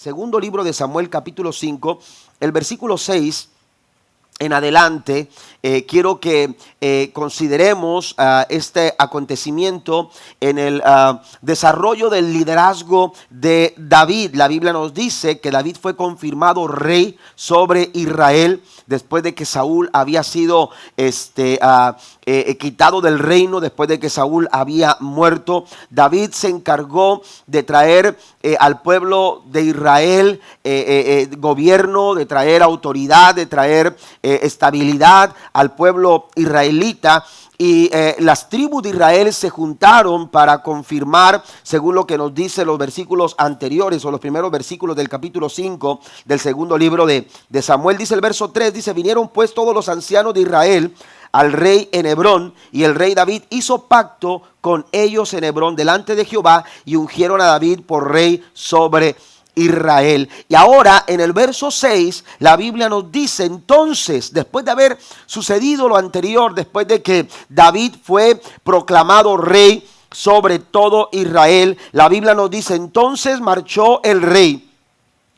segundo libro de Samuel, capítulo 5, el versículo 6 en adelante. Quiero que consideremos este acontecimiento en el desarrollo del liderazgo de David. La Biblia nos dice que David fue confirmado rey sobre Israel después de que Saúl había sido quitado del reino, después de que Saúl había muerto. David se encargó de traer al pueblo de Israel gobierno, de traer autoridad, de traer estabilidad al pueblo israelita. Y las tribus de Israel se juntaron para confirmar, según lo que nos dice los versículos anteriores o los primeros versículos del capítulo 5 del segundo libro de Samuel. Dice el verso 3, dice: vinieron pues todos los ancianos de Israel al rey en Hebrón, y el rey David hizo pacto con ellos en Hebrón delante de Jehová, y ungieron a David por rey sobre Israel. Y ahora en el verso 6 la Biblia nos dice: entonces, después de haber sucedido lo anterior, después de que David fue proclamado rey sobre todo Israel, la Biblia nos dice: entonces marchó el rey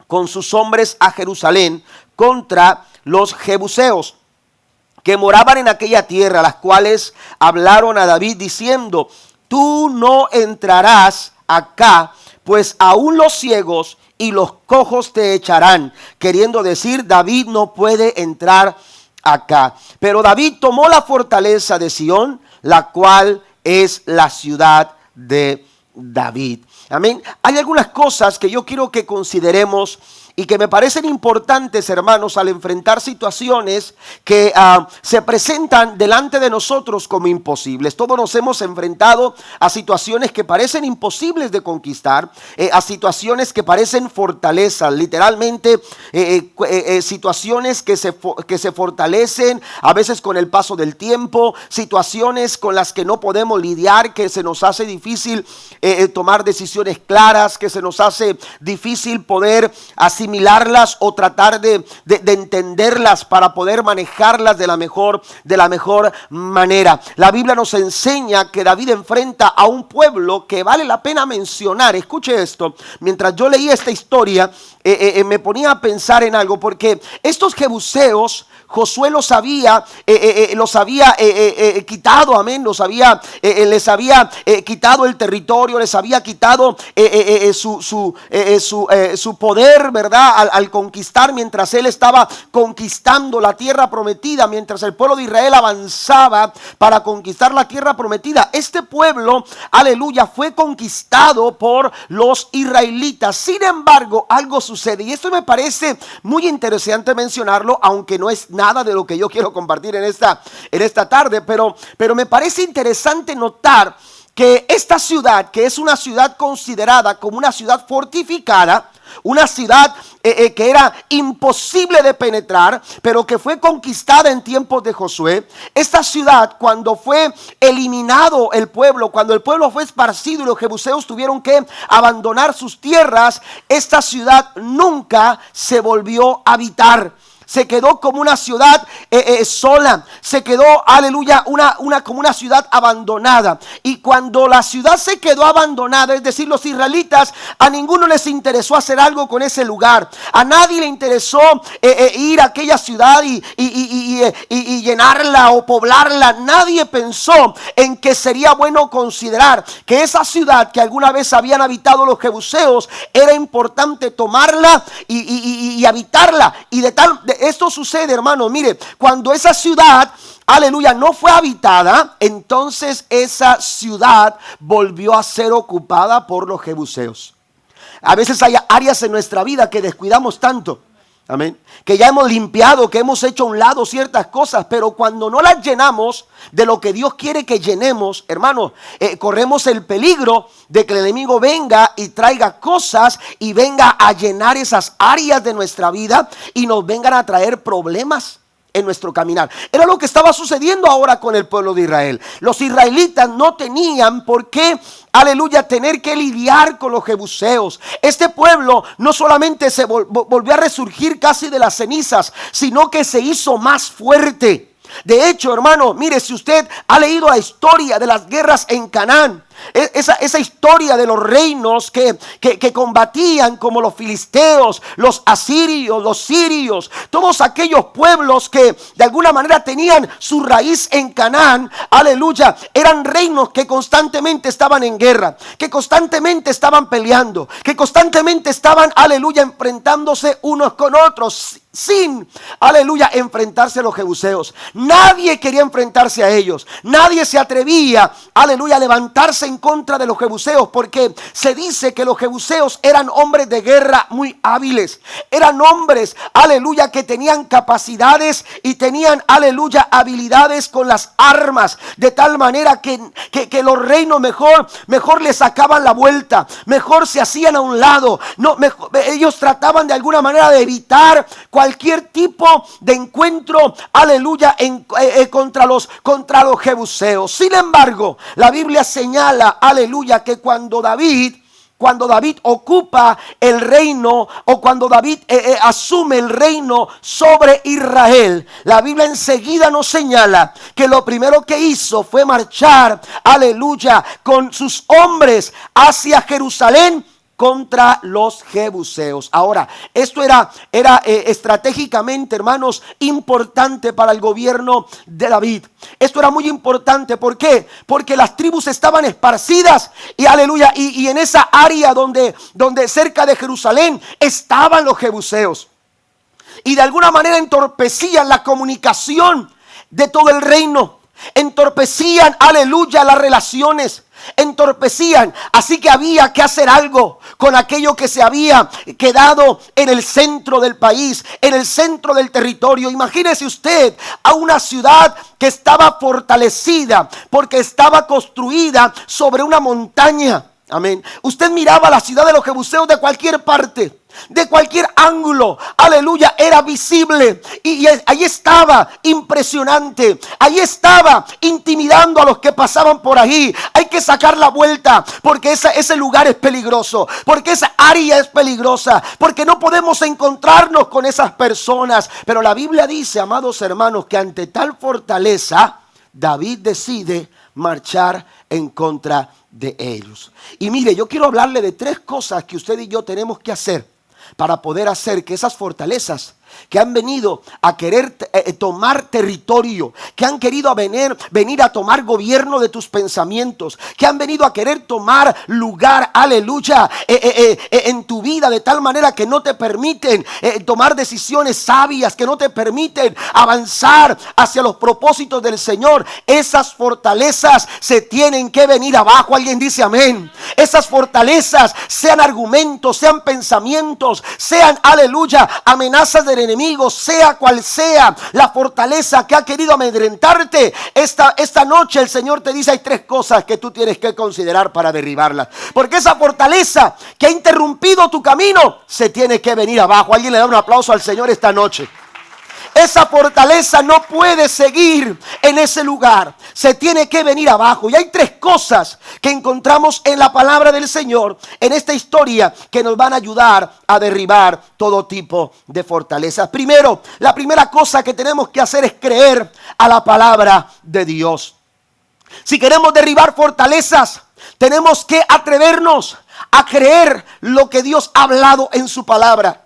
con sus hombres a Jerusalén contra los jebuseos que moraban en aquella tierra, las cuales hablaron a David diciendo: tú no entrarás acá, pues aún los ciegos y los cojos te echarán. Queriendo decir, David no puede entrar acá. Pero David tomó la fortaleza de Sión, la cual es la ciudad de David. Amén. Hay algunas cosas que yo quiero que consideremos y que me parecen importantes, hermanos, al enfrentar situaciones que se presentan delante de nosotros como imposibles. Todos nos hemos enfrentado a situaciones que parecen imposibles de conquistar, a situaciones que parecen fortalezas, literalmente situaciones que se fortalecen a veces con el paso del tiempo, situaciones con las que no podemos lidiar, que se nos hace difícil tomar decisiones claras, que se nos hace difícil poder asimilarlas o tratar de entenderlas para poder manejarlas de la mejor manera. La Biblia nos enseña que David enfrenta a un pueblo que vale la pena mencionar. Escuche esto: mientras yo leía esta historia me ponía a pensar en algo, porque estos jebuseos Josué los había quitado, amén, les había quitado el territorio, les había quitado su poder, ¿verdad? Al conquistar, mientras él estaba conquistando la tierra prometida, mientras el pueblo de Israel avanzaba para conquistar la tierra prometida, este pueblo, aleluya, fue conquistado por los israelitas. Sin embargo, algo sucede, y esto me parece muy interesante mencionarlo, aunque no es nada de lo que yo quiero compartir en esta tarde, pero me parece interesante notar que esta ciudad, que es una ciudad considerada como una ciudad fortificada, una ciudad que era imposible de penetrar, pero que fue conquistada en tiempos de Josué. Esta ciudad, cuando fue eliminado el pueblo, cuando el pueblo fue esparcido y los jebuseos tuvieron que abandonar sus tierras, esta ciudad nunca se volvió a habitar. Se quedó como una ciudad sola. Se quedó, aleluya, como una ciudad abandonada. Y cuando la ciudad se quedó abandonada, es decir, los israelitas, a ninguno les interesó hacer algo con ese lugar. A nadie le interesó ir a aquella ciudad y llenarla o poblarla. Nadie pensó en que sería bueno considerar que esa ciudad que alguna vez habían habitado los jebuseos, era importante tomarla y habitarla. Y esto sucede, hermano, mire, cuando esa ciudad, aleluya, no fue habitada, entonces esa ciudad volvió a ser ocupada por los jebuseos. A veces hay áreas en nuestra vida que descuidamos tanto, amén, que ya hemos limpiado, que hemos hecho a un lado ciertas cosas, pero cuando no las llenamos de lo que Dios quiere que llenemos, hermano, corremos el peligro de que el enemigo venga y traiga cosas y venga a llenar esas áreas de nuestra vida y nos vengan a traer problemas en nuestro caminar. Era lo que estaba sucediendo ahora con el pueblo de Israel. Los israelitas no tenían por qué, aleluya, tener que lidiar con los jebuseos. Este pueblo no solamente se volvió a resurgir casi de las cenizas, sino que se hizo más fuerte. De hecho, hermano, mire, si usted ha leído la historia de las guerras en Canaán, esa historia de los reinos que combatían, como los filisteos, los asirios, los sirios, todos aquellos pueblos que de alguna manera tenían su raíz en Canaán, aleluya, eran reinos que constantemente estaban en guerra, que constantemente estaban peleando, que constantemente estaban, aleluya, enfrentándose unos con otros, sin, aleluya, enfrentarse a los jebuseos. Nadie quería enfrentarse a ellos. Nadie se atrevía, aleluya, a levantarse en contra de los jebuseos, porque se dice que los jebuseos eran hombres de guerra muy hábiles. Eran hombres, aleluya, que tenían capacidades y tenían, aleluya, habilidades con las armas, de tal manera que los reinos mejor les sacaban la vuelta, mejor se hacían a un lado. Ellos trataban de alguna manera de evitar cualquier tipo de encuentro, aleluya, contra los jebuseos. Sin embargo, la Biblia señala, aleluya, que cuando David ocupa el reino, o cuando David asume el reino sobre Israel, la Biblia enseguida nos señala que lo primero que hizo fue marchar, aleluya, con sus hombres hacia Jerusalén contra los jebuseos. Ahora, esto era estratégicamente, hermanos, importante para el gobierno de David. Esto era muy importante. ¿Por qué? Porque las tribus estaban esparcidas y, aleluya, y en esa área donde cerca de Jerusalén estaban los jebuseos, y de alguna manera entorpecían la comunicación de todo el reino, entorpecían, aleluya, las relaciones, entorpecían. Así que había que hacer algo con aquello que se había quedado en el centro del país, en el centro del territorio. Imagínese usted a una ciudad que estaba fortalecida porque estaba construida sobre una montaña. Amén. Usted miraba la ciudad de los jebuseos de cualquier parte, de cualquier ángulo, aleluya, era visible, y ahí estaba impresionante, ahí estaba intimidando a los que pasaban por ahí. Hay que sacar la vuelta, porque ese lugar es peligroso, porque esa área es peligrosa, porque no podemos encontrarnos con esas personas. Pero la Biblia dice, amados hermanos, que ante tal fortaleza, David decide marchar en contra de ellos. Y mire, yo quiero hablarle de tres cosas que usted y yo tenemos que hacer para poder hacer que esas fortalezas que han venido a querer tomar territorio, que han querido venir a tomar gobierno de tus pensamientos, que han venido a querer tomar lugar, aleluya, en tu vida, de tal manera que no te permiten tomar decisiones sabias, que no te permiten avanzar hacia los propósitos del Señor. Esas fortalezas se tienen que venir abajo. Alguien dice amén. Esas fortalezas, sean argumentos, sean pensamientos, sean, aleluya, amenazas del enemigo, sea cual sea la fortaleza que ha querido amedrentarte, esta noche el Señor te dice: hay tres cosas que tú tienes que considerar para derribarlas, porque esa fortaleza que ha interrumpido tu camino se tiene que venir abajo. Alguien le da un aplauso al Señor esta noche. Esa fortaleza no puede seguir en ese lugar, se tiene que venir abajo. Y hay tres cosas que encontramos en la palabra del Señor, en esta historia, que nos van a ayudar a derribar todo tipo de fortalezas. Primero, la primera cosa que tenemos que hacer es creer a la palabra de Dios. Si queremos derribar fortalezas, tenemos que atrevernos a creer lo que Dios ha hablado en su palabra.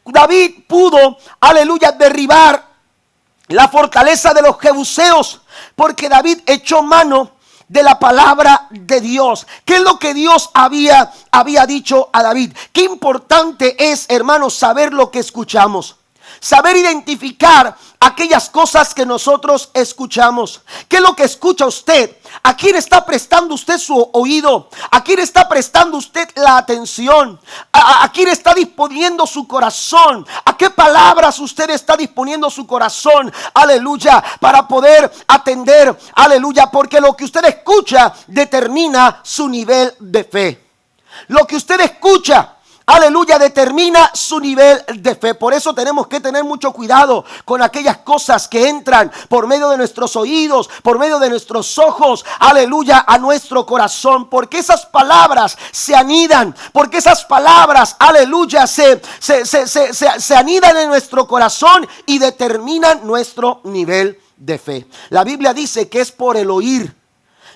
David pudo, aleluya, derribar la fortaleza de los jebuseos porque David echó mano de la palabra de Dios. ¿Qué es lo que Dios había dicho a David? Qué importante es, hermanos, saber lo que escuchamos. Saber identificar aquellas cosas que nosotros escuchamos. ¿Qué es lo que escucha usted? ¿A quién está prestando usted su oído? ¿A quién está prestando usted la atención? ¿A quién está disponiendo su corazón? ¿A qué palabras usted está disponiendo su corazón? Aleluya, para poder atender. Aleluya, porque lo que usted escucha determina su nivel de fe. Lo que usted escucha, aleluya, determina su nivel de fe. Por eso tenemos que tener mucho cuidado con aquellas cosas que entran por medio de nuestros oídos, por medio de nuestros ojos, aleluya, a nuestro corazón. Porque esas palabras se anidan, porque esas palabras, aleluya, se anidan en nuestro corazón y determinan nuestro nivel de fe. La Biblia dice que es por el oír.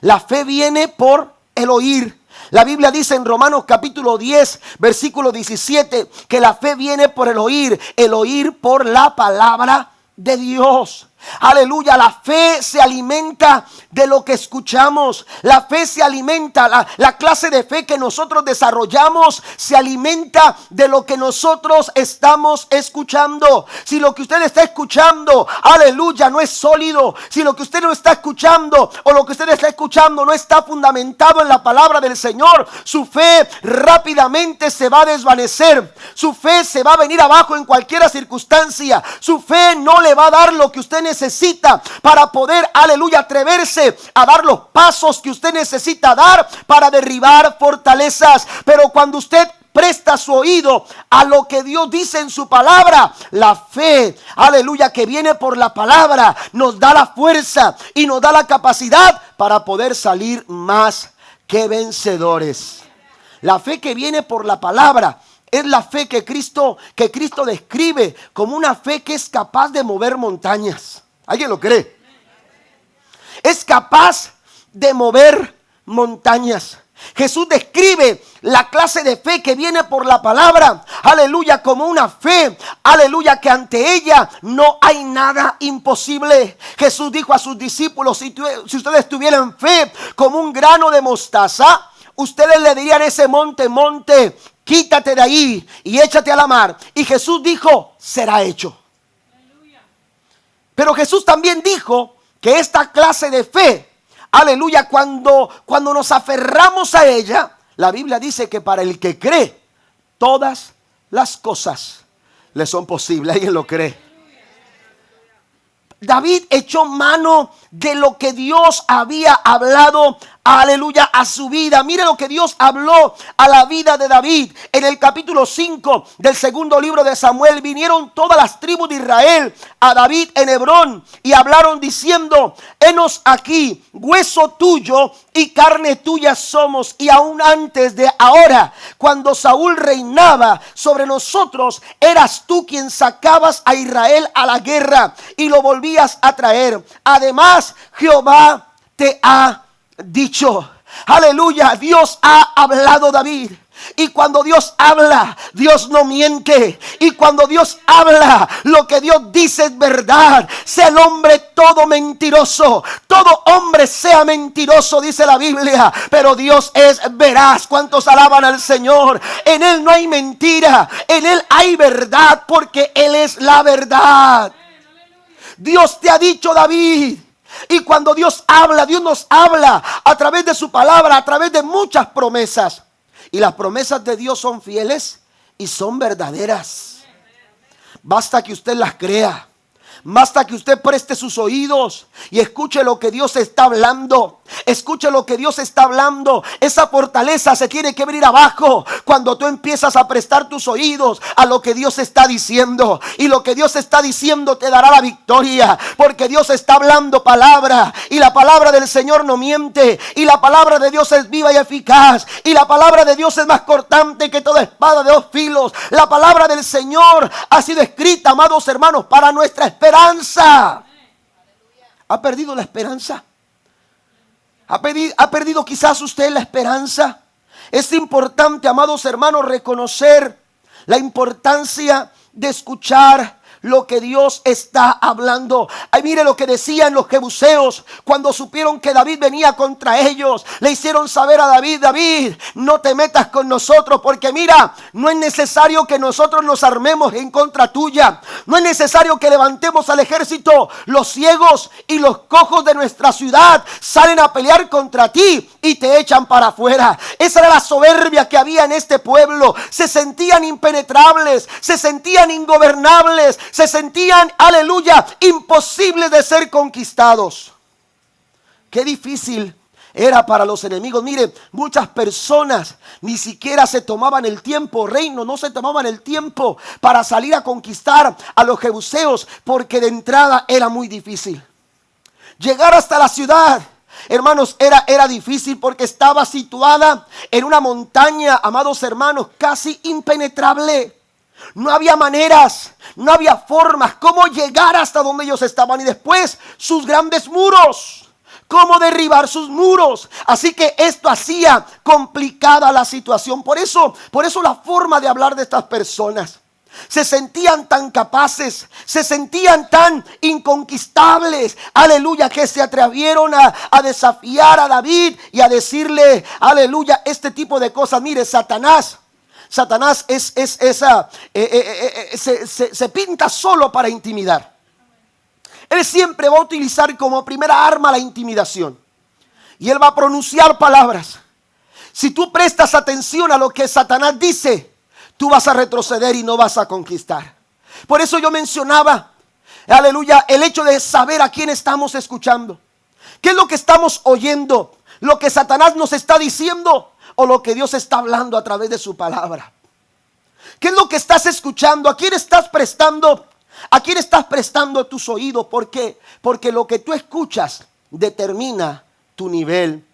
La fe viene por el oír. La Biblia dice en Romanos capítulo 10, versículo 17, que la fe viene por el oír por la palabra de Dios. Aleluya, la fe se alimenta de lo que escuchamos. La fe se alimenta, la clase de fe que nosotros desarrollamos se alimenta de lo que nosotros estamos escuchando. Si lo que usted está escuchando, aleluya, no es sólido, si lo que usted no está escuchando o lo que usted está escuchando no está fundamentado en la palabra del Señor, su fe rápidamente se va a desvanecer. Su fe se va a venir abajo en cualquier circunstancia. Su fe no le va a dar lo que usted necesita para poder, aleluya, atreverse a dar los pasos que usted necesita dar para derribar fortalezas. Pero cuando usted presta su oído a lo que Dios dice en su palabra, la fe, aleluya, que viene por la palabra, nos da la fuerza y nos da la capacidad para poder salir más que vencedores. La fe que viene por la palabra es la fe que Cristo describe como una fe que es capaz de mover montañas. ¿Alguien lo cree? Es capaz de mover montañas. Jesús describe la clase de fe que viene por la palabra, aleluya, como una fe, aleluya, que ante ella no hay nada imposible. Jesús dijo a sus discípulos, si ustedes tuvieran fe como un grano de mostaza, ustedes le dirían a ese monte, quítate de ahí y échate a la mar. Y Jesús dijo, será hecho. Pero Jesús también dijo que esta clase de fe, aleluya, cuando nos aferramos a ella, la Biblia dice que para el que cree, todas las cosas le son posibles. ¿Alguien lo cree? David echó mano de lo que Dios había hablado, aleluya, a su vida. Mire lo que Dios habló a la vida de David. En el capítulo 5 del segundo libro de Samuel, vinieron todas las tribus de Israel a David en Hebrón y hablaron diciendo, henos aquí, hueso tuyo y carne tuya somos. Y aún antes de ahora, cuando Saúl reinaba sobre nosotros, eras tú quien sacabas a Israel a la guerra y lo volvías a traer. Además, Jehová te ha dicho, aleluya, Dios ha hablado, David. Y cuando Dios habla, Dios no miente. Y cuando Dios habla, lo que Dios dice es verdad. Sea el hombre todo mentiroso, todo hombre sea mentiroso, dice la Biblia, pero Dios es veraz. ¿Cuántos alaban al Señor? En Él no hay mentira, en Él hay verdad, porque Él es la verdad. Dios te ha dicho, David. Y cuando Dios habla, Dios nos habla a través de su palabra, a través de muchas promesas. Y las promesas de Dios son fieles y son verdaderas. Basta que usted las crea. Basta que usted preste sus oídos y escuche lo que Dios está hablando. Escuche lo que Dios está hablando. Esa fortaleza se tiene que venir abajo cuando tú empiezas a prestar tus oídos a lo que Dios está diciendo. Y lo que Dios está diciendo te dará la victoria, porque Dios está hablando palabra, y la palabra del Señor no miente, y la palabra de Dios es viva y eficaz, y la palabra de Dios es más cortante que toda espada de dos filos. La palabra del Señor ha sido escrita, amados hermanos, para nuestra esperanza. ¿Ha perdido la esperanza? ¿Ha perdido quizás usted la esperanza? Es importante, amados hermanos, reconocer la importancia de escuchar lo que Dios está hablando. Ay, mire lo que decían los jebuseos cuando supieron que David venía contra ellos. Le hicieron saber a David, David, no te metas con nosotros, porque mira, no es necesario que nosotros nos armemos en contra tuya. No es necesario que levantemos al ejército. Los ciegos y los cojos de nuestra ciudad salen a pelear contra ti y te echan para afuera. Esa era la soberbia que había en este pueblo. Se sentían impenetrables, se sentían ingobernables, se sentían, aleluya, imposibles de ser conquistados. Qué difícil era para los enemigos. Mire, muchas personas ni siquiera se tomaban el tiempo, reino, no se tomaban el tiempo para salir a conquistar a los jebuseos, porque de entrada era muy difícil. Llegar hasta la ciudad, hermanos, era difícil porque estaba situada en una montaña, amados hermanos, casi impenetrable. No había maneras, no había formas cómo llegar hasta donde ellos estaban. Y después sus grandes muros, cómo derribar sus muros. Así que esto hacía complicada la situación. Por eso la forma de hablar de estas personas. Se sentían tan capaces, se sentían tan inconquistables, aleluya, que se atrevieron a desafiar a David y a decirle, aleluya, este tipo de cosas. Mire, Satanás se pinta solo para intimidar. Él siempre va a utilizar como primera arma la intimidación. Y él va a pronunciar palabras. Si tú prestas atención a lo que Satanás dice, tú vas a retroceder y no vas a conquistar. Por eso yo mencionaba, aleluya, el hecho de saber a quién estamos escuchando. ¿Qué es lo que estamos oyendo? ¿Lo que Satanás nos está diciendo o lo que Dios está hablando a través de su palabra? ¿Qué es lo que estás escuchando? ¿A quién estás prestando? ¿A quién estás prestando tus oídos? ¿Por qué? Porque lo que tú escuchas determina tu nivel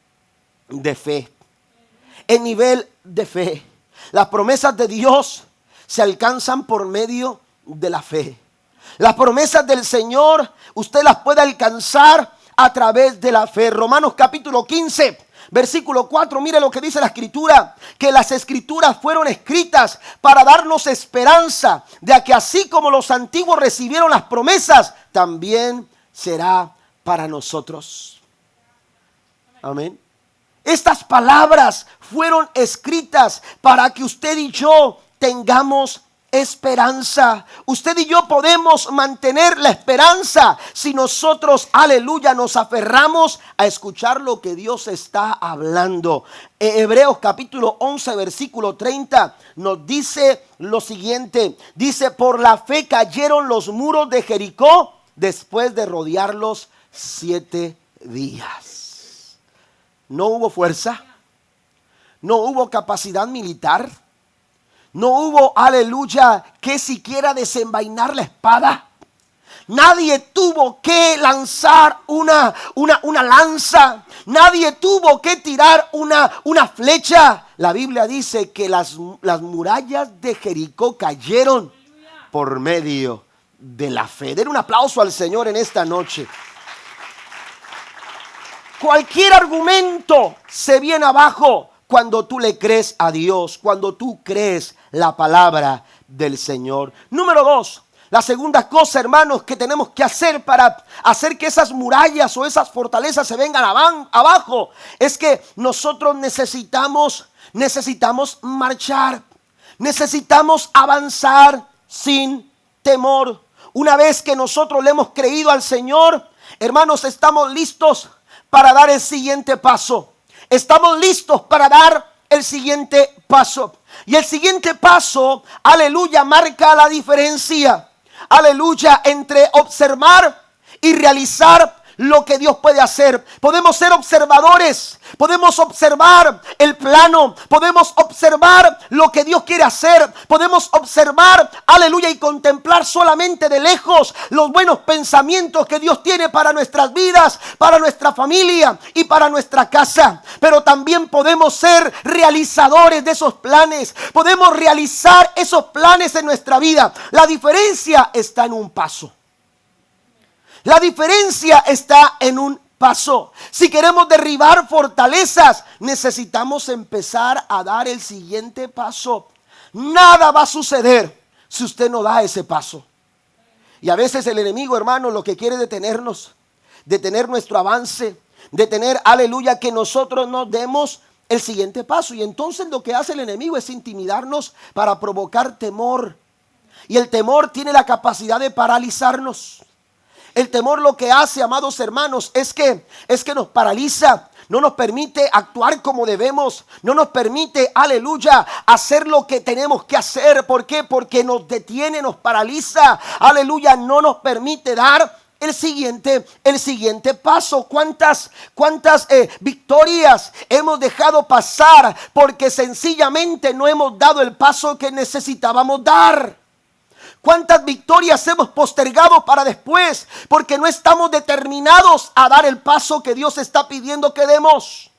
de fe. El nivel de fe. Las promesas de Dios se alcanzan por medio de la fe. Las promesas del Señor usted las puede alcanzar a través de la fe. Romanos capítulo 15, versículo 4, mire lo que dice la Escritura, que las Escrituras fueron escritas para darnos esperanza de que así como los antiguos recibieron las promesas, también será para nosotros. Amén. Estas palabras fueron escritas para que usted y yo tengamos esperanza. Usted y yo podemos mantener la esperanza si nosotros, aleluya, nos aferramos a escuchar lo que Dios está hablando. Hebreos capítulo 11, versículo 30 nos dice lo siguiente. Dice, por la fe cayeron los muros de Jericó después de rodearlos 7 días. No hubo fuerza, no hubo capacidad militar, no hubo, aleluya, que siquiera desenvainar la espada. Nadie tuvo que lanzar una lanza, nadie tuvo que tirar una flecha. La Biblia dice que las murallas de Jericó cayeron por medio de la fe. Den un aplauso al Señor en esta noche. Cualquier argumento se viene abajo cuando tú le crees a Dios, cuando tú crees la palabra del Señor. Número 2, la segunda cosa, hermanos, que tenemos que hacer para hacer que esas murallas o esas fortalezas se vengan abajo, es que nosotros necesitamos marchar, necesitamos avanzar sin temor. Una vez que nosotros le hemos creído al Señor, hermanos, estamos listos para dar el siguiente paso. Estamos listos para dar el siguiente paso. Y el siguiente paso, aleluya, marca la diferencia, aleluya, entre observar y realizar lo que Dios puede hacer. Podemos ser observadores, podemos observar el plano, podemos observar lo que Dios quiere hacer, podemos observar, aleluya, y contemplar solamente de lejos los buenos pensamientos que Dios tiene para nuestras vidas, para nuestra familia y para nuestra casa. Pero también podemos ser realizadores de esos planes, podemos realizar esos planes en nuestra vida. La diferencia está en un paso. La diferencia está en un paso. Si queremos derribar fortalezas, necesitamos empezar a dar el siguiente paso. Nada va a suceder si usted no da ese paso. Y a veces el enemigo, hermano, lo que quiere es detener nuestro avance, detener, aleluya, que nosotros nos demos el siguiente paso. Y entonces lo que hace el enemigo es intimidarnos para provocar temor. Y el temor tiene la capacidad de paralizarnos. El temor lo que hace, amados hermanos, es que nos paraliza. No nos permite actuar como debemos. No nos permite, aleluya, hacer lo que tenemos que hacer. ¿Por qué? Porque nos detiene, nos paraliza. Aleluya, no nos permite dar el siguiente paso. ¿Cuántas victorias hemos dejado pasar porque sencillamente no hemos dado el paso que necesitábamos dar? ¿Cuántas victorias hemos postergado para después porque no estamos determinados a dar el paso que Dios está pidiendo que demos?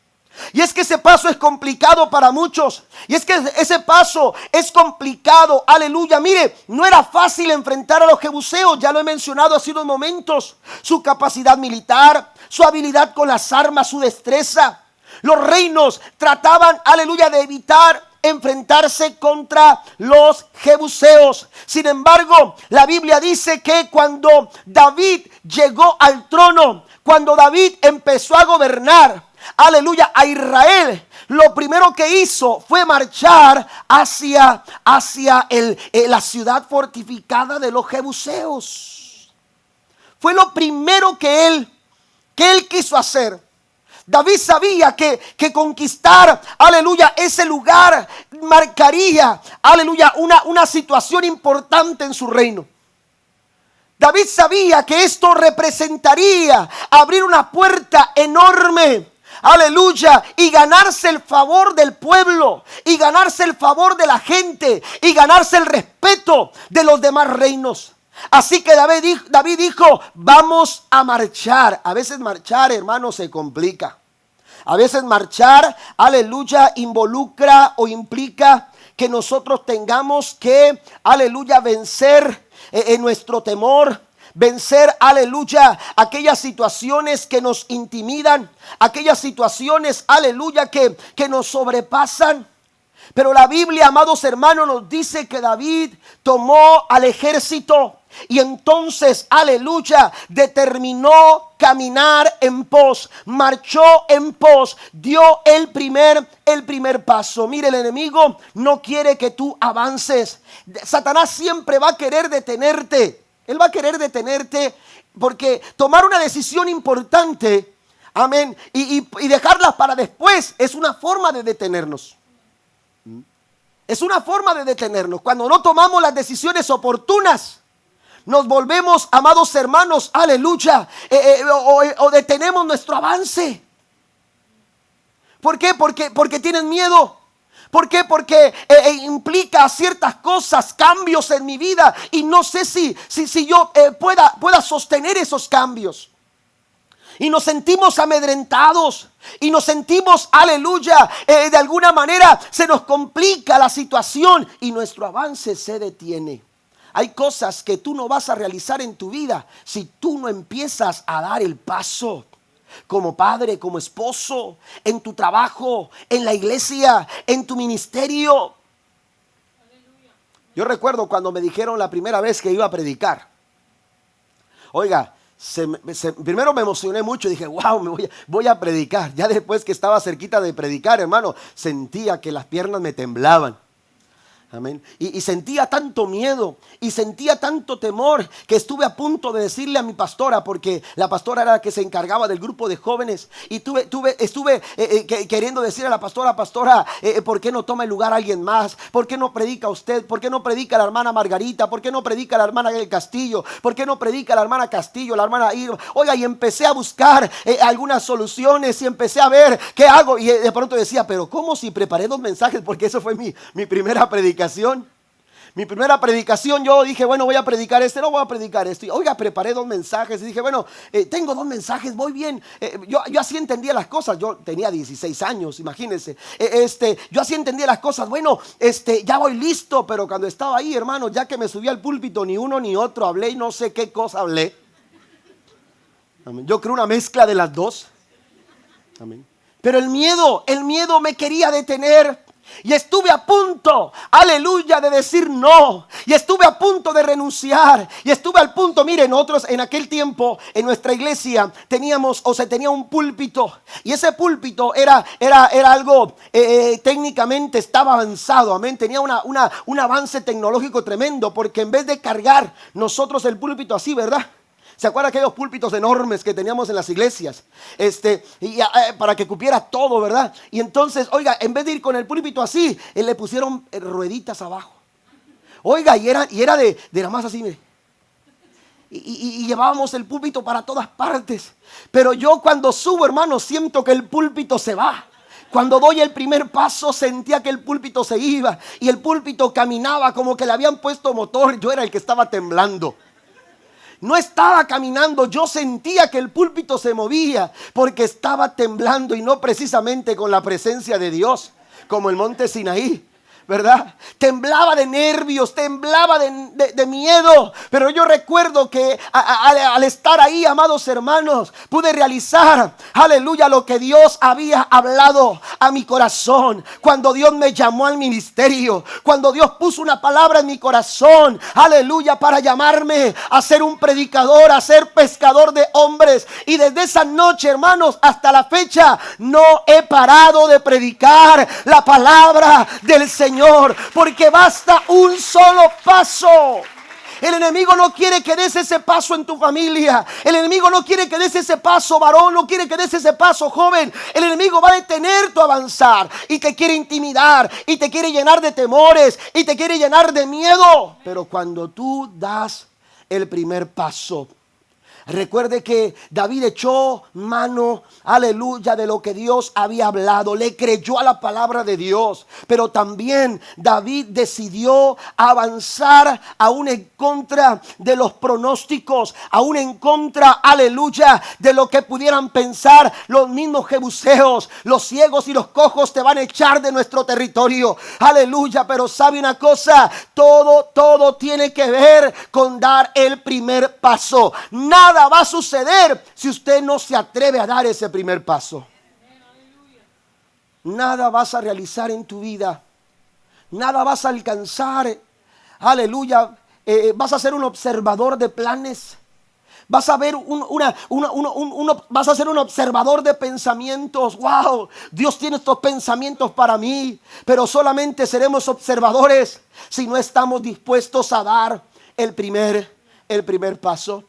Y es que ese paso es complicado para muchos. Y es que ese paso es complicado. Aleluya. Mire, no era fácil enfrentar a los jebuseos. Ya lo he mencionado hace unos momentos. Su capacidad militar, su habilidad con las armas, su destreza. Los reinos trataban, aleluya, de evitar enfrentarse contra los jebuseos. Sin embargo, la Biblia dice que cuando David llegó al trono, cuando David empezó a gobernar, aleluya, a Israel, lo primero que hizo fue marchar hacia la ciudad fortificada de los jebuseos. Fue lo primero que él quiso hacer. David sabía que conquistar, aleluya, ese lugar marcaría, aleluya, una situación importante en su reino. David sabía que esto representaría abrir una puerta enorme, aleluya, y ganarse el favor del pueblo, y ganarse el favor de la gente, y ganarse el respeto de los demás reinos. Así que David dijo, vamos a marchar. A veces marchar, hermano, se complica. A veces marchar, aleluya, involucra o implica que nosotros tengamos que, aleluya, vencer en nuestro temor. Vencer, aleluya, aquellas situaciones que nos intimidan, aquellas situaciones, aleluya, que nos sobrepasan. Pero la Biblia, amados hermanos, nos dice que David tomó al ejército y entonces, aleluya, determinó caminar en pos, marchó en pos, dio el primer paso. Mire, el enemigo no quiere que tú avances. Satanás siempre va a querer detenerte. Él va a querer detenerte porque tomar una decisión importante, amén, y dejarla para después es una forma de detenernos. Es una forma de detenernos. Cuando no tomamos las decisiones oportunas, nos volvemos, amados hermanos, aleluya, o detenemos nuestro avance. ¿Por qué? Porque tienen miedo. ¿Por qué? Porque implica ciertas cosas, cambios en mi vida, y no sé si yo pueda sostener esos cambios. Y nos sentimos amedrentados. Y nos sentimos, aleluya, de alguna manera se nos complica la situación y nuestro avance se detiene. Hay cosas que tú no vas a realizar en tu vida si tú no empiezas a dar el paso. Como padre, como esposo, en tu trabajo, en la iglesia, en tu ministerio. Yo recuerdo cuando me dijeron la primera vez que iba a predicar. Oiga, primero me emocioné mucho y dije, wow, voy a predicar. Ya después que estaba cerquita de predicar, hermano, sentía que las piernas me temblaban. Amén. Y sentía tanto miedo y sentía tanto temor que estuve a punto de decirle a mi pastora, porque la pastora era la que se encargaba del grupo de jóvenes, y estuve queriendo decir a la pastora, ¿por qué no toma el lugar alguien más? ¿Por qué no predica usted? ¿Por qué no predica la hermana Margarita? ¿Por qué no predica la hermana del Castillo? ¿Por qué no predica la hermana Castillo, la hermana Irma? Oiga, y empecé a buscar algunas soluciones y empecé a ver qué hago, y de pronto decía, pero ¿cómo si preparé 2 mensajes? Porque eso fue mi primera predicación. Mi primera predicación, yo dije, bueno, voy a predicar no voy a predicar esto. Y, oiga, preparé 2 mensajes y dije, bueno, tengo 2 mensajes, voy bien. Yo así entendía las cosas. Yo tenía 16 años, imagínense. Yo así entendía las cosas. Bueno, ya voy listo. Pero cuando estaba ahí, hermano, ya que me subí al púlpito, ni uno ni otro hablé y no sé qué cosa hablé. Amén. Yo creo una mezcla de las dos. Amén. Pero el miedo me quería detener. Y estuve a punto, aleluya, de decir no. Y estuve a punto de renunciar. Y estuve al punto, miren, nosotros en aquel tiempo en nuestra iglesia tenía un púlpito. Y ese púlpito era algo, técnicamente estaba avanzado, amén. Tenía un avance tecnológico tremendo, porque en vez de cargar nosotros el púlpito así, ¿verdad? ¿Se acuerdan aquellos púlpitos enormes que teníamos en las iglesias? Para que cupiera todo, ¿verdad? Y entonces, oiga, en vez de ir con el púlpito así, le pusieron rueditas abajo. Oiga, y era de nada más así, mire. y llevábamos el púlpito para todas partes. Pero yo cuando subo, hermano, siento que el púlpito se va. Cuando doy el primer paso sentía que el púlpito se iba y el púlpito caminaba como que le habían puesto motor. Yo era el que estaba temblando. No estaba caminando, yo sentía que el púlpito se movía porque estaba temblando, y no precisamente con la presencia de Dios, como el monte Sinaí, ¿verdad? Temblaba de nervios, temblaba de miedo. Pero yo recuerdo que al estar ahí, amados hermanos, pude realizar, aleluya, lo que Dios había hablado a mi corazón. Cuando Dios me llamó al ministerio, cuando Dios puso una palabra en mi corazón, aleluya, para llamarme a ser un predicador, a ser pescador de hombres. Y desde esa noche, hermanos, hasta la fecha no he parado de predicar la palabra del Señor, porque basta un solo paso. El enemigo no quiere que des ese paso en tu familia. El enemigo no quiere que des ese paso, varón. No quiere que des ese paso, joven. El enemigo va a detener tu avanzar y te quiere intimidar y te quiere llenar de temores y te quiere llenar de miedo. Pero cuando tú das el primer paso, recuerde que David echó mano, aleluya, de lo que Dios había hablado. Le creyó a la palabra de Dios. Pero también David decidió avanzar aún en contra de los pronósticos, aún en contra, aleluya, de lo que pudieran pensar los mismos jebuseos. Los ciegos y los cojos te van a echar de nuestro territorio, aleluya. Pero sabe una cosa, todo tiene que ver con dar el primer paso. Nada va a suceder si usted no se atreve a dar ese primer paso. Nada vas a realizar en tu vida. Nada vas a alcanzar. Aleluya. Vas a ser un observador de planes. Vas a ver vas a ser un observador de pensamientos. Wow, Dios tiene estos pensamientos para mí. Pero solamente seremos observadores si no estamos dispuestos a dar el primer paso.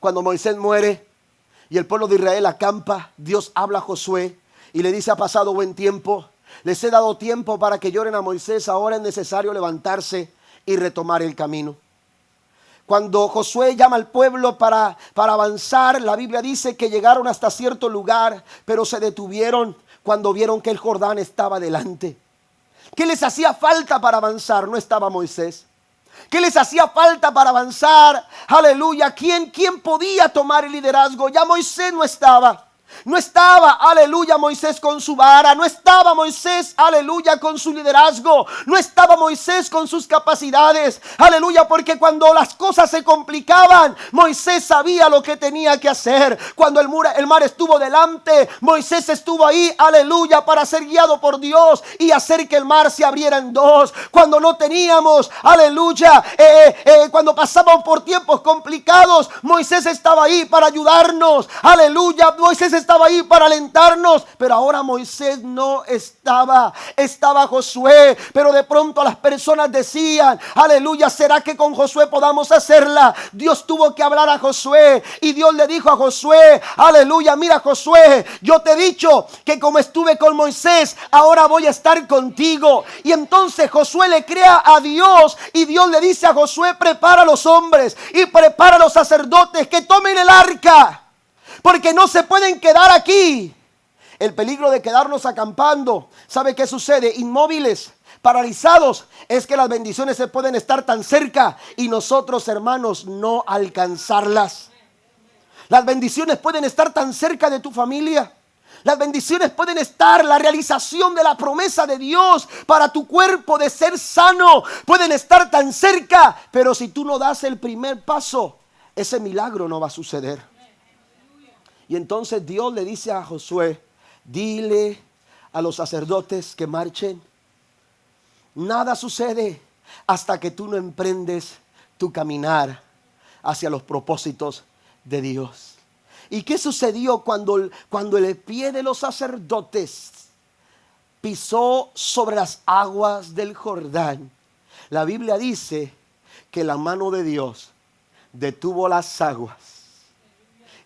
Cuando Moisés muere y el pueblo de Israel acampa, Dios habla a Josué y le dice: ha pasado buen tiempo, les he dado tiempo para que lloren a Moisés, ahora es necesario levantarse y retomar el camino. Cuando Josué llama al pueblo para avanzar, la Biblia dice que llegaron hasta cierto lugar, pero se detuvieron cuando vieron que el Jordán estaba delante. ¿Qué les hacía falta para avanzar? No estaba Moisés. ¿Qué les hacía falta para avanzar? Aleluya. ¿Quién podía tomar el liderazgo? Ya Moisés no estaba. No estaba, aleluya, Moisés con su vara. No estaba Moisés, aleluya, con su liderazgo. No estaba Moisés con sus capacidades, aleluya, porque cuando las cosas se complicaban, Moisés sabía lo que tenía que hacer. Cuando el mar estuvo delante, Moisés estuvo ahí, aleluya, para ser guiado por Dios y hacer que el mar se abriera en dos. Cuando no teníamos, aleluya, cuando pasábamos por tiempos complicados, Moisés estaba ahí para ayudarnos, aleluya. Moisés estaba ahí para alentarnos. Pero ahora Moisés no estaba. Estaba Josué. Pero de pronto las personas decían: aleluya, ¿será que con Josué podamos hacerla? Dios tuvo que hablar a Josué y Dios le dijo a Josué: aleluya, mira Josué, yo te he dicho que como estuve con Moisés, ahora voy a estar contigo. Y entonces Josué le crea a Dios y Dios le dice a Josué: prepara a los hombres y prepara a los sacerdotes que tomen el arca, porque no se pueden quedar aquí. El peligro de quedarnos acampando, ¿sabe qué sucede? Inmóviles, paralizados, es que las bendiciones se pueden estar tan cerca y nosotros, hermanos, no alcanzarlas. Las bendiciones pueden estar tan cerca de tu familia. Las bendiciones pueden estar, la realización de la promesa de Dios para tu cuerpo de ser sano, pueden estar tan cerca, pero si tú no das el primer paso, ese milagro no va a suceder. Y entonces Dios le dice a Josué: dile a los sacerdotes que marchen. Nada sucede hasta que tú no emprendes tu caminar hacia los propósitos de Dios. ¿Y qué sucedió cuando el pie de los sacerdotes pisó sobre las aguas del Jordán? La Biblia dice que la mano de Dios detuvo las aguas.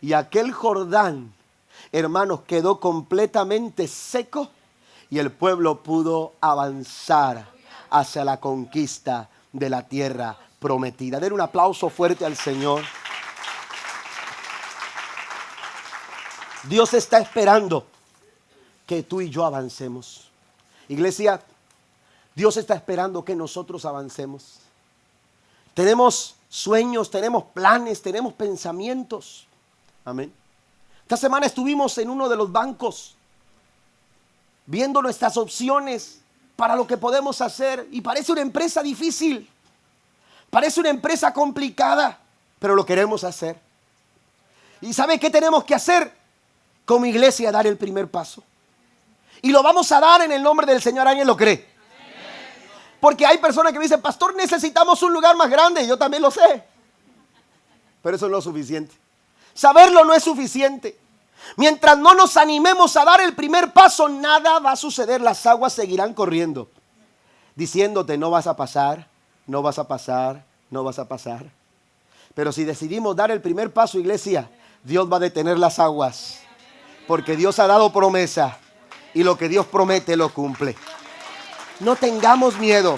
Y aquel Jordán, hermanos, quedó completamente seco y el pueblo pudo avanzar hacia la conquista de la tierra prometida. Den un aplauso fuerte al Señor. Dios está esperando que tú y yo avancemos. Iglesia, Dios está esperando que nosotros avancemos. Tenemos sueños, tenemos planes, tenemos pensamientos. Amén. Esta semana estuvimos en uno de los bancos viendo nuestras opciones para lo que podemos hacer. Y parece una empresa difícil, parece una empresa complicada, pero lo queremos hacer. ¿Y sabe qué tenemos que hacer? Como iglesia, dar el primer paso. Y lo vamos a dar en el nombre del Señor. ¿Alguien lo cree? Porque hay personas que me dicen, pastor, necesitamos un lugar más grande. Yo también lo sé, pero eso no es suficiente. Saberlo no es suficiente. Mientras no nos animemos a dar el primer paso, nada va a suceder. Las aguas seguirán corriendo, diciéndote, no vas a pasar, no vas a pasar, no vas a pasar. Pero si decidimos dar el primer paso, iglesia, Dios va a detener las aguas. Porque Dios ha dado promesa y lo que Dios promete lo cumple. No tengamos miedo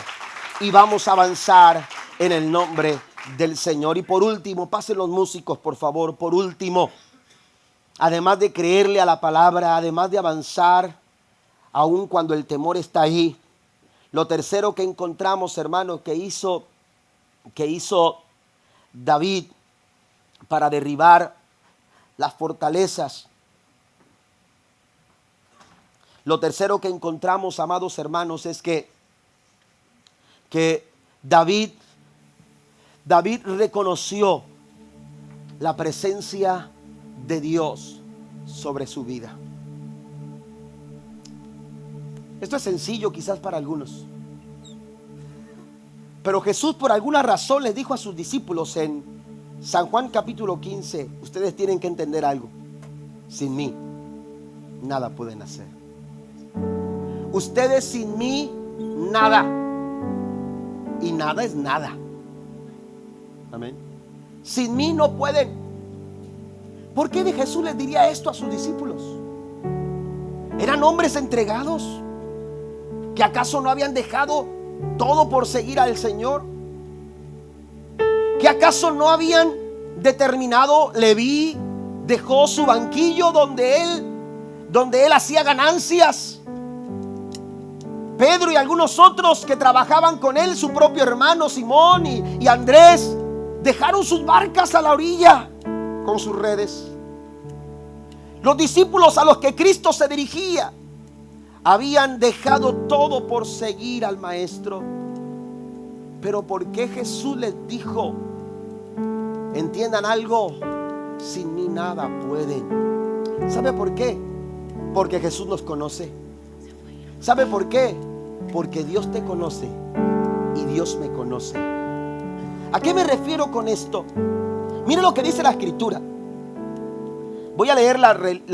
y vamos a avanzar en el nombre del Señor. Y por último, pasen los músicos, por favor. Por último, además de creerle a la palabra, además de avanzar, aun cuando el temor está ahí, lo tercero que encontramos, hermanos, que hizo David para derribar las fortalezas. Lo tercero que encontramos, amados hermanos, es que David reconoció la presencia de Dios sobre su vida. Esto es sencillo quizás para algunos, pero Jesús por alguna razón les dijo a sus discípulos en San Juan capítulo 15, ustedes tienen que entender algo: sin mí nada pueden hacer. Ustedes sin mí nada, y nada es nada. Amén. Sin mí no pueden. ¿Por qué Jesús les diría esto a sus discípulos? Eran hombres entregados, que acaso no habían dejado todo por seguir al Señor, que acaso no habían determinado. Leví dejó su banquillo donde él hacía ganancias. Pedro y algunos otros que trabajaban con él, su propio hermano Simón y Andrés, dejaron sus barcas a la orilla con sus redes. Los discípulos a los que Cristo se dirigía habían dejado todo por seguir al Maestro. Pero ¿por qué Jesús les dijo? Entiendan algo: sin mí nada pueden. ¿Sabe por qué? Porque Jesús nos conoce. ¿Sabe por qué? Porque Dios te conoce y Dios me conoce. ¿A qué me refiero con esto? Mire lo que dice la Escritura. Voy a leer la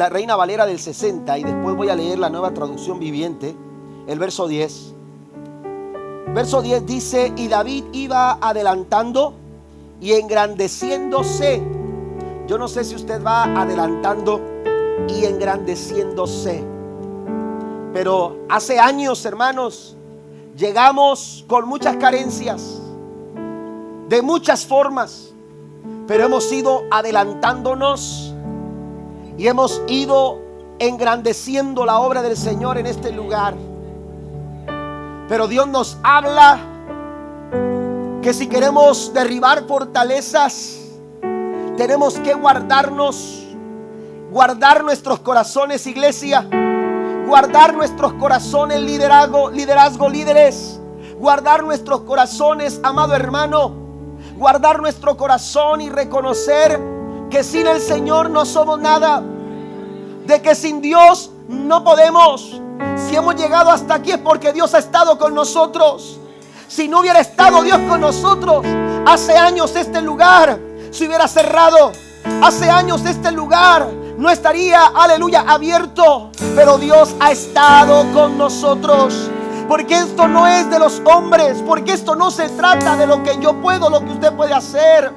Reina Valera del 60 y después voy a leer la Nueva Traducción Viviente, el verso 10. Verso 10 dice: y David iba adelantando y engrandeciéndose. Yo no sé si usted va adelantando y engrandeciéndose, pero hace años, hermanos, llegamos con muchas carencias, de muchas formas, pero hemos ido adelantándonos y hemos ido engrandeciendo la obra del Señor en este lugar. Pero Dios nos habla que si queremos derribar fortalezas, tenemos que guardar nuestros corazones, iglesia. Guardar nuestros corazones, liderazgo, líderes. Guardar nuestros corazones, amado hermano. Guardar nuestro corazón y reconocer que sin el Señor no somos nada. De que sin Dios no podemos. Si hemos llegado hasta aquí es porque Dios ha estado con nosotros. Si no hubiera estado Dios con nosotros, hace años este lugar se hubiera cerrado. Hace años este lugar no estaría, aleluya, abierto. Pero Dios ha estado con nosotros. Porque esto no es de los hombres. Porque esto no se trata de lo que yo puedo, lo que usted puede hacer.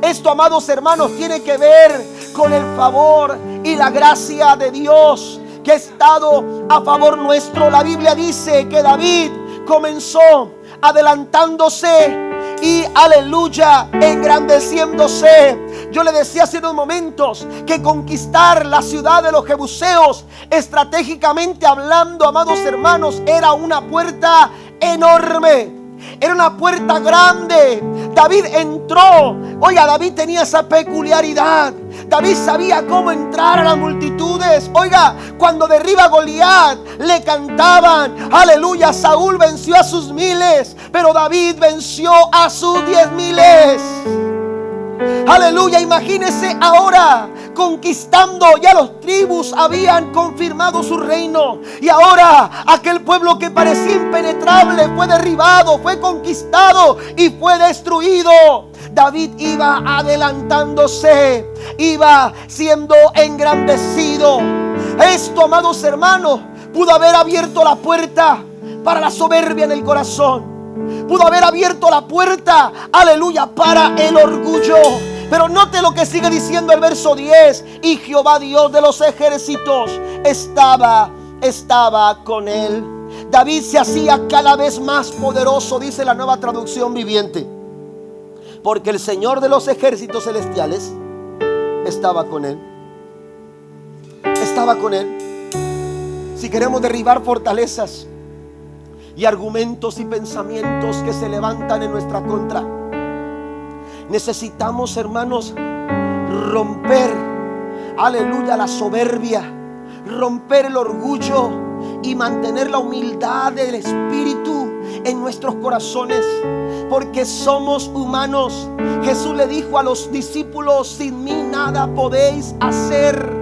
Esto, amados hermanos, tiene que ver con el favor y la gracia de Dios que ha estado a favor nuestro. La Biblia dice que David comenzó adelantándose y, aleluya, engrandeciéndose. Yo le decía hace unos momentos que conquistar la ciudad de los jebuseos, estratégicamente hablando, amados hermanos, era una puerta enorme. Era una puerta grande. David entró. Oiga, David tenía esa peculiaridad. David sabía cómo entrar a las multitudes. Oiga, cuando derriba a Goliat, le cantaban: aleluya, Saúl venció a sus miles, pero David venció a sus 10,000. Aleluya, imagínese ahora conquistando. Ya los tribus habían confirmado su reino, y ahora aquel pueblo que parecía impenetrable fue derribado, fue conquistado y fue destruido. David iba adelantándose, iba siendo engrandecido. Esto, amados hermanos, pudo haber abierto la puerta para la soberbia en el corazón. Pudo haber abierto la puerta, aleluya, para el orgullo. Pero note lo que sigue diciendo el verso 10. Y Jehová Dios de los ejércitos estaba con él. David se hacía cada vez más poderoso, dice la Nueva Traducción Viviente, porque el Señor de los ejércitos celestiales estaba con él. Estaba con él. Si queremos derribar fortalezas y argumentos y pensamientos que se levantan en nuestra contra, necesitamos, hermanos, romper, aleluya, la soberbia, romper el orgullo y mantener la humildad del espíritu en nuestros corazones, porque somos humanos. Jesús le dijo a los discípulos: sin mí nada podéis hacer.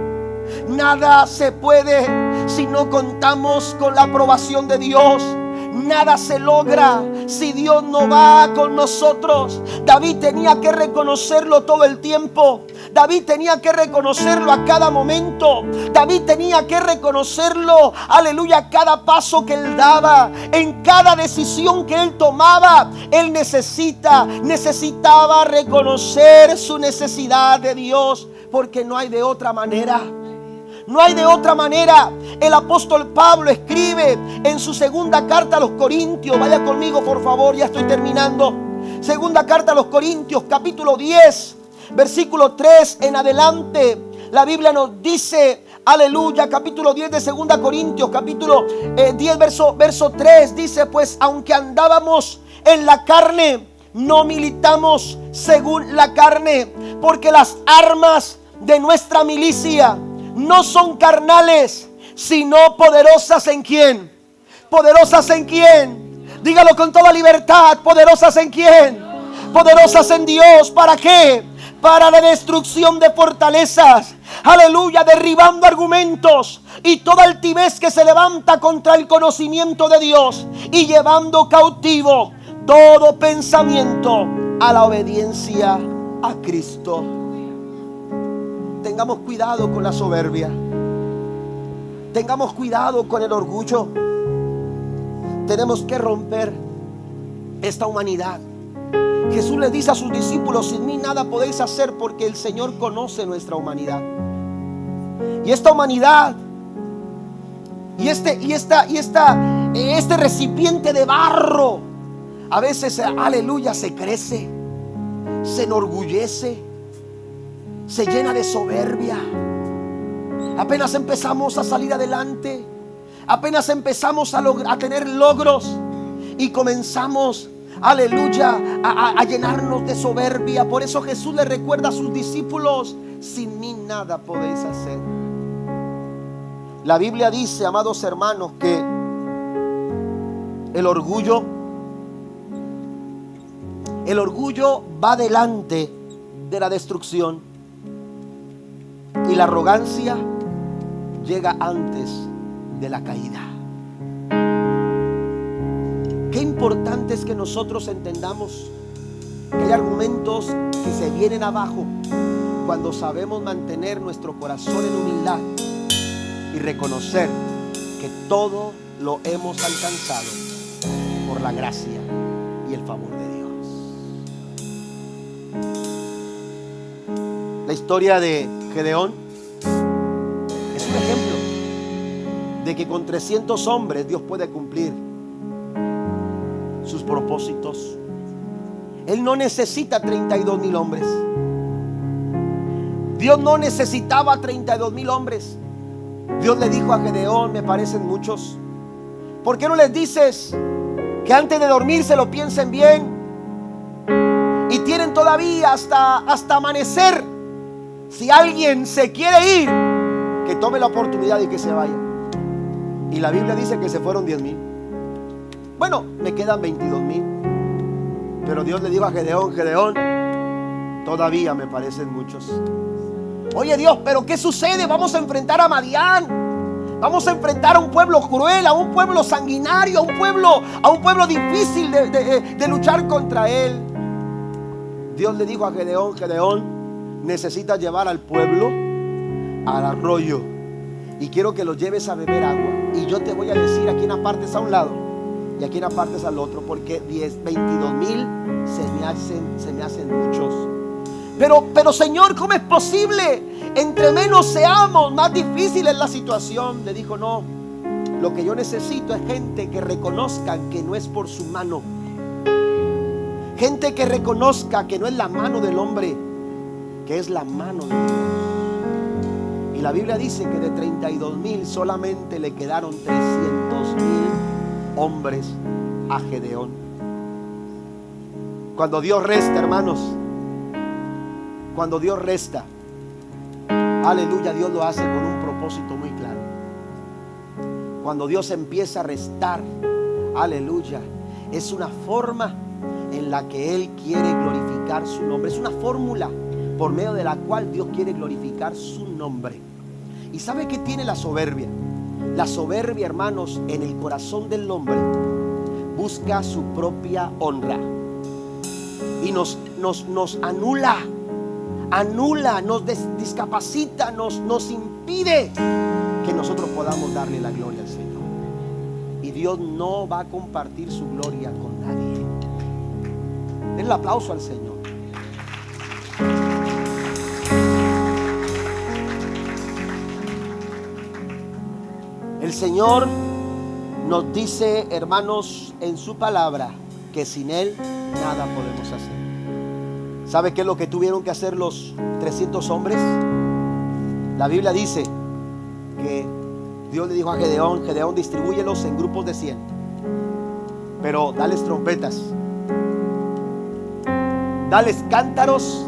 Nada se puede si no contamos con la aprobación de Dios. Nada se logra si Dios no va con nosotros. David tenía que reconocerlo todo el tiempo. David tenía que reconocerlo a cada momento. David tenía que reconocerlo, aleluya, cada paso que él daba, en cada decisión que él tomaba. Él necesitaba reconocer su necesidad de Dios, porque no hay de otra manera. No hay de otra manera. El apóstol Pablo escribe en su segunda carta a los Corintios. Vaya conmigo, por favor, ya estoy terminando. Segunda carta a los Corintios, capítulo 10, versículo 3 en adelante. La Biblia nos dice, aleluya, capítulo 10 de segunda Corintios, capítulo 10, verso 3. Dice: pues aunque andábamos en la carne, no militamos según la carne, porque las armas de nuestra milicia no son carnales, sino poderosas ¿en quién? ¿Poderosas en quién? Dígalo con toda libertad. ¿Poderosas en quién? Poderosas en Dios. ¿Para qué? Para la destrucción de fortalezas. Aleluya, derribando argumentos y toda altivez que se levanta contra el conocimiento de Dios, y llevando cautivo todo pensamiento a la obediencia a Cristo. Tengamos cuidado con la soberbia. Tengamos cuidado con el orgullo. Tenemos que romper esta humanidad. Jesús le dice a sus discípulos: sin mí nada podéis hacer, porque el Señor conoce nuestra humanidad. Y esta humanidad y este recipiente de barro, a veces, aleluya, se crece, se enorgullece, se llena de soberbia. Apenas empezamos a salir adelante, apenas empezamos a tener logros, y comenzamos, aleluya, a llenarnos de soberbia. Por eso Jesús le recuerda a sus discípulos: sin mí nada podéis hacer. La Biblia dice, amados hermanos, que el orgullo va delante de la destrucción, y la arrogancia llega antes de la caída. Qué importante es que nosotros entendamos que hay argumentos que se vienen abajo cuando sabemos mantener nuestro corazón en humildad y reconocer que todo lo hemos alcanzado por la gracia y el favor de Dios. La historia de Gedeón es un ejemplo de que con 300 hombres Dios puede cumplir sus propósitos. Él no necesita 32,000 hombres. Dios no necesitaba 32,000 hombres. Dios le dijo a Gedeón: me parecen muchos. ¿Por qué no les dices que antes de dormir se lo piensen bien? Y tienen todavía hasta amanecer. Si alguien se quiere ir, que tome la oportunidad y que se vaya. Y la Biblia dice que se fueron 10,000. Bueno, me quedan 22,000. Pero Dios le dijo a Gedeón: Gedeón, todavía me parecen muchos. Oye Dios, pero ¿qué sucede? Vamos a enfrentar a Madián. Vamos a enfrentar a un pueblo cruel, a un pueblo sanguinario, a un pueblo difícil de luchar contra él. Dios le dijo a Gedeón: Gedeón, necesitas llevar al pueblo al arroyo y quiero que los lleves a beber agua. Y yo te voy a decir a quién apartes a un lado y a quién apartes al otro, porque 22,000 se me hacen muchos. Pero Señor, ¿cómo es posible? Entre menos seamos, más difícil es la situación. Le dijo: no, lo que yo necesito es gente que reconozca que no es por su mano, gente que reconozca que no es la mano del hombre, que es la mano de Dios. Y la Biblia dice que de 32,000 solamente le quedaron 300,000 hombres a Gedeón. Cuando Dios resta, hermanos, cuando Dios resta, aleluya, Dios lo hace con un propósito muy claro. Cuando Dios empieza a restar, aleluya, es una forma en la que Él quiere glorificar su nombre. Es una fórmula por medio de la cual Dios quiere glorificar su nombre. ¿Y sabe qué tiene la soberbia? La soberbia, hermanos, en el corazón del hombre busca su propia honra y nos anula, nos discapacita, nos impide que nosotros podamos darle la gloria al Señor. Y Dios no va a compartir su gloria con nadie. Den el aplauso al Señor. El Señor nos dice, hermanos, en su palabra, que sin Él nada podemos hacer. ¿Sabe qué es lo que tuvieron que hacer los 300 hombres? La Biblia dice que Dios le dijo a Gedeón: Gedeón, distribúyelos en grupos de 100, pero dales trompetas, dales cántaros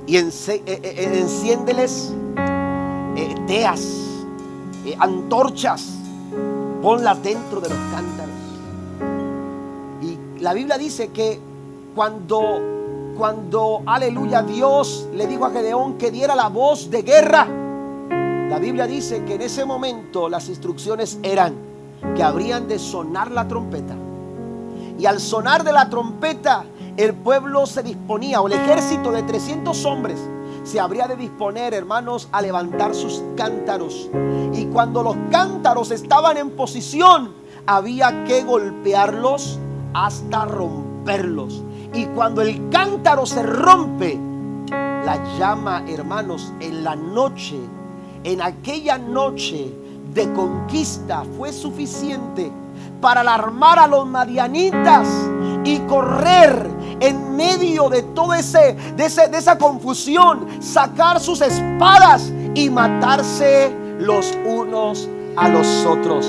y enciéndeles teas, antorchas, ponlas dentro de los cántaros. Y la Biblia dice que cuando aleluya, Dios le dijo a Gedeón que diera la voz de guerra, la Biblia dice que en ese momento las instrucciones eran que habrían de sonar la trompeta. Y al sonar de la trompeta, el pueblo se disponía, o el ejército de 300 hombres se habría de disponer, hermanos, a levantar sus cántaros. Y cuando los cántaros estaban en posición, había que golpearlos hasta romperlos. Y cuando el cántaro se rompe, la llama, hermanos, en la noche, en aquella noche de conquista, fue suficiente para alarmar a los madianitas y correr en medio de todo de esa confusión, sacar sus espadas y matarse los unos a los otros.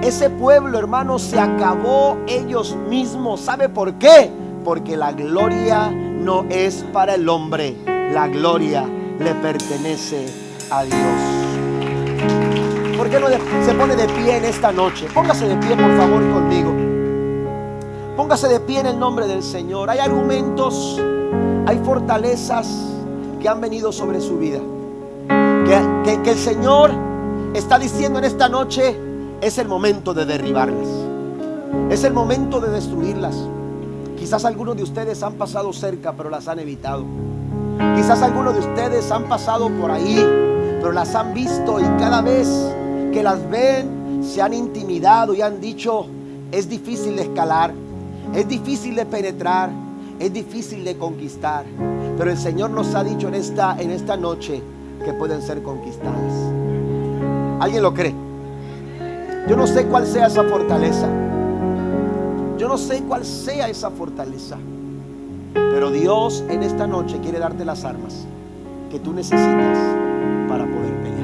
Ese pueblo, hermanos, se acabó ellos mismos. ¿Sabe por qué? Porque la gloria no es para el hombre, la gloria le pertenece a Dios. ¿Por qué no se pone de pie en esta noche? Póngase de pie, por favor, conmigo. Póngase de pie en el nombre del Señor. Hay argumentos, hay fortalezas que han venido sobre su vida, que el Señor está diciendo en esta noche: es el momento de derribarlas, es el momento de destruirlas. Quizás algunos de ustedes han pasado cerca, pero las han evitado. Quizás algunos de ustedes han pasado por ahí, pero las han visto, y cada vez que las ven se han intimidado y han dicho: es difícil de escalar, es difícil de penetrar, es difícil de conquistar. Pero el Señor nos ha dicho en esta noche que pueden ser conquistadas. ¿Alguien lo cree? Yo no sé cuál sea esa fortaleza. Yo no sé cuál sea esa fortaleza. Pero Dios en esta noche quiere darte las armas que tú necesitas para poder pelear.